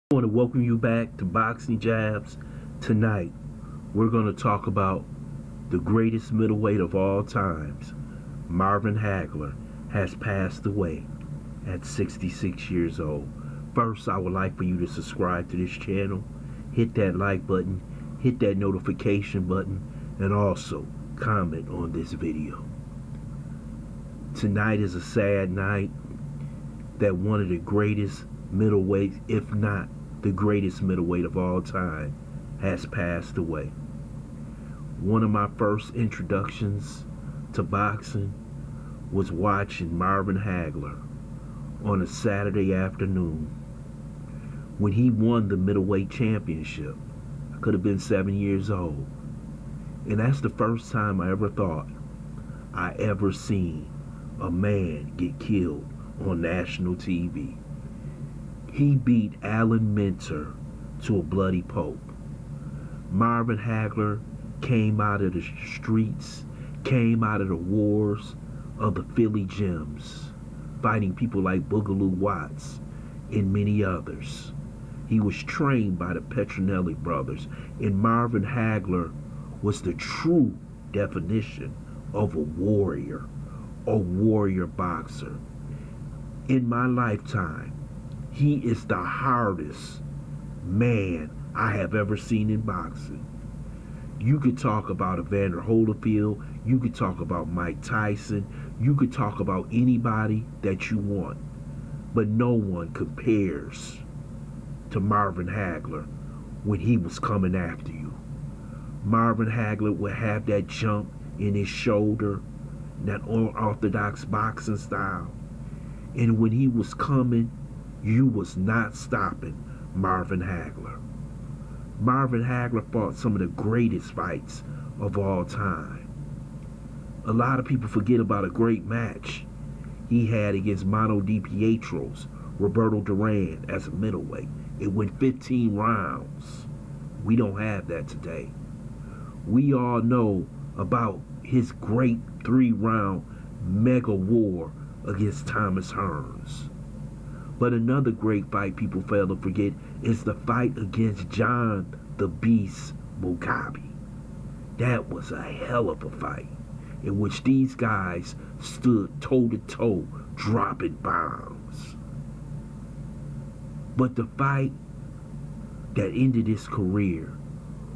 I want to welcome you back to Boxing Jabs. Tonight, we're going to talk about the greatest middleweight of all times. Marvin Hagler has passed away at 66 years old. First, I would like for you to subscribe to this channel, hit that like button, hit that notification button, and also comment on this video. Tonight is a sad night that one of the greatest middleweights, if not the greatest middleweight of all time, has passed away. One of my first introductions to boxing was watching Marvin Hagler on a Saturday afternoon when he won the middleweight championship. I could have been 7 years old. And that's the first time I ever thought I ever seen a man get killed on national TV. He beat Alan Minter to a bloody pulp. Marvin Hagler came out of the streets, came out of the wars of the Philly gyms, fighting people like Boogaloo Watts and many others. He was trained by the Petronelli brothers, and Marvin Hagler was the true definition of a warrior boxer. In my lifetime, he is the hardest man I have ever seen in boxing. You could talk about Evander Holyfield, you could talk about Mike Tyson, you could talk about anybody that you want, but no one compares to Marvin Hagler when he was coming after you. Marvin Hagler would have that jump in his shoulder, that unorthodox boxing style, and when he was coming, you was not stopping Marvin Hagler. Marvin Hagler fought some of the greatest fights of all time. A lot of people forget about a great match he had against Mano Di Pietro's Roberto Duran as a middleweight. It went 15 rounds. We don't have that today. We all know about his great 3-round mega war against Thomas Hearns. But another great fight people fail to forget is the fight against John the Beast Mugabe. That was a hell of a fight in which these guys stood toe to toe dropping bombs. But the fight that ended his career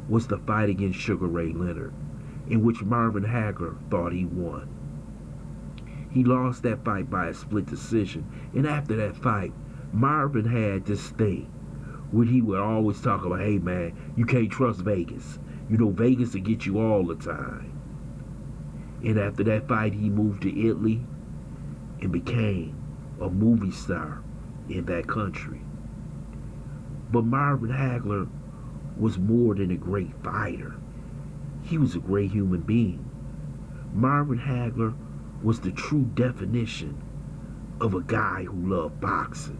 was the fight against Sugar Ray Leonard, in which Marvin Hagler thought he won. He lost that fight by a split decision, and after that fight, Marvin had this thing where he would always talk about, hey man, you can't trust Vegas. You know, Vegas will get you all the time. And after that fight, he moved to Italy and became a movie star in that country. But Marvin Hagler was more than a great fighter. He was a great human being. Marvin Hagler was the true definition of a guy who loved boxing.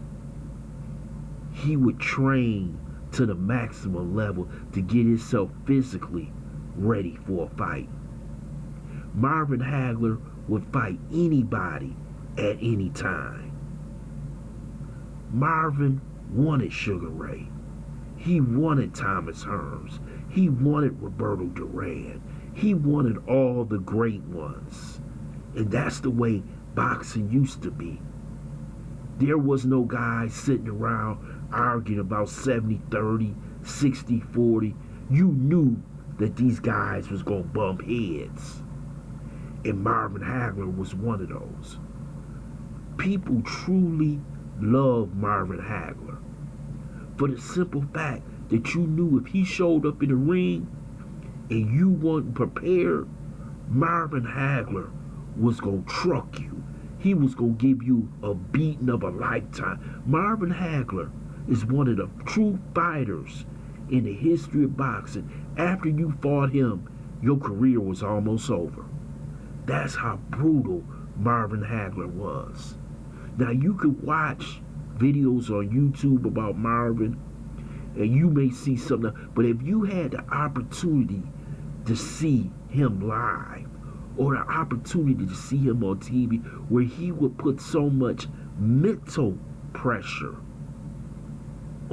He would train to the maximum level to get himself physically ready for a fight. Marvin Hagler would fight anybody at any time. Marvin wanted Sugar Ray. He wanted Thomas Hearns. He wanted Roberto Duran. He wanted all the great ones. And that's the way boxing used to be. There was no guy sitting around arguing about 70-30, 60-40. You knew that these guys was going to bump heads. And Marvin Hagler was one of those. People truly loved Marvin Hagler for the simple fact that you knew if he showed up in the ring and you weren't prepared, Marvin Hagler was going to truck you. He was going to give you a beating of a lifetime. Marvin Hagler is one of the true fighters in the history of boxing. After you fought him, your career was almost over. That's how brutal Marvin Hagler was. Now, you could watch videos on YouTube about Marvin, and you may see something, but if you had the opportunity to see him live, or the opportunity to see him on TV, where he would put so much mental pressure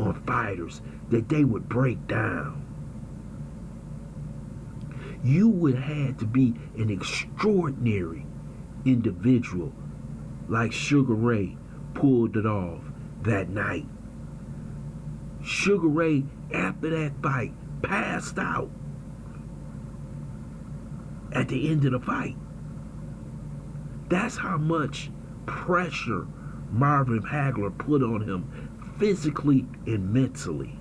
on fighters that they would break down. You would have to be an extraordinary individual like Sugar Ray pulled it off that night. Sugar Ray, after that fight, passed out at the end of the fight. That's how much pressure Marvin Hagler put on him physically and mentally.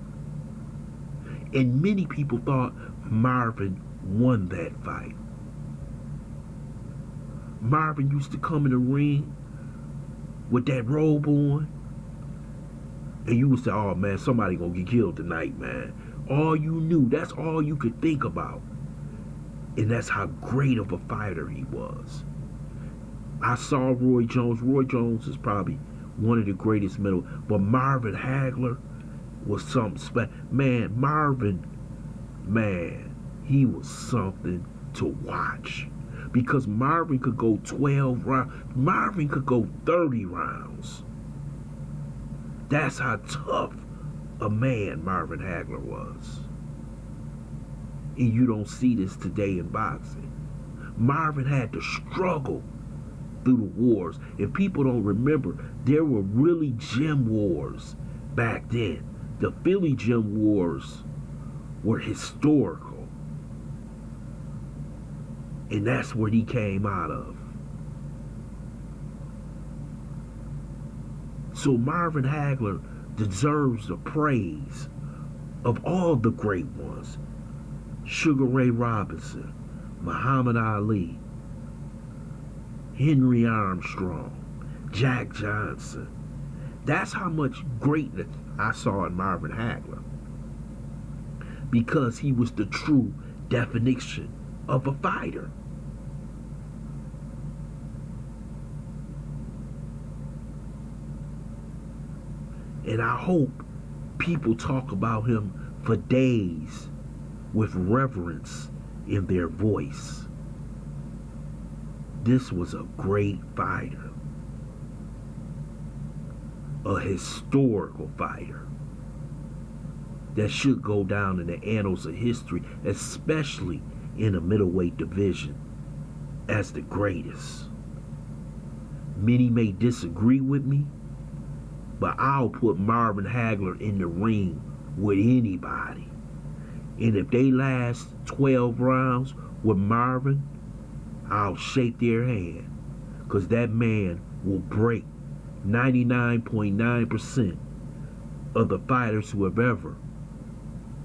And many people thought Marvin won that fight. Marvin used to come in the ring with that robe on, and you would say, oh man, somebody gonna get killed tonight, man. All you knew, that's all you could think about. And that's how great of a fighter he was. I saw Roy Jones. Roy Jones is probably one of the greatest middle, but Marvin Hagler was something special. Man, Marvin, man, he was something to watch. Because Marvin could go 12 rounds. Marvin could go 30 rounds. That's how tough a man Marvin Hagler was. And you don't see this today in boxing. Marvin had to struggle through the wars. If people don't remember, there were really gym wars back then. The Philly gym wars were historical. And that's what he came out of. So Marvin Hagler deserves the praise of all the great ones. Sugar Ray Robinson, Muhammad Ali, Henry Armstrong, Jack Johnson. That's how much greatness I saw in Marvin Hagler. Because he was the true definition of a fighter. And I hope people talk about him for days with reverence in their voice. This was a great fighter. A historical fighter that should go down in the annals of history, especially in the middleweight division, as the greatest. Many may disagree with me, but I'll put Marvin Hagler in the ring with anybody. And if they last 12 rounds with Marvin, I'll shake their hand. Because that man will break 99.9% of the fighters who have ever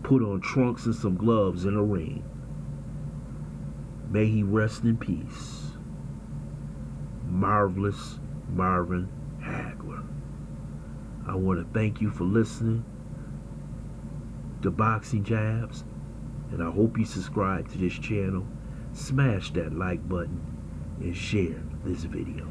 put on trunks and some gloves in a ring. May he rest in peace. Marvelous Marvin Hagler. I want to thank you for listening to Boxing Jabs, and I hope you subscribe to this channel, smash that like button, and share this video.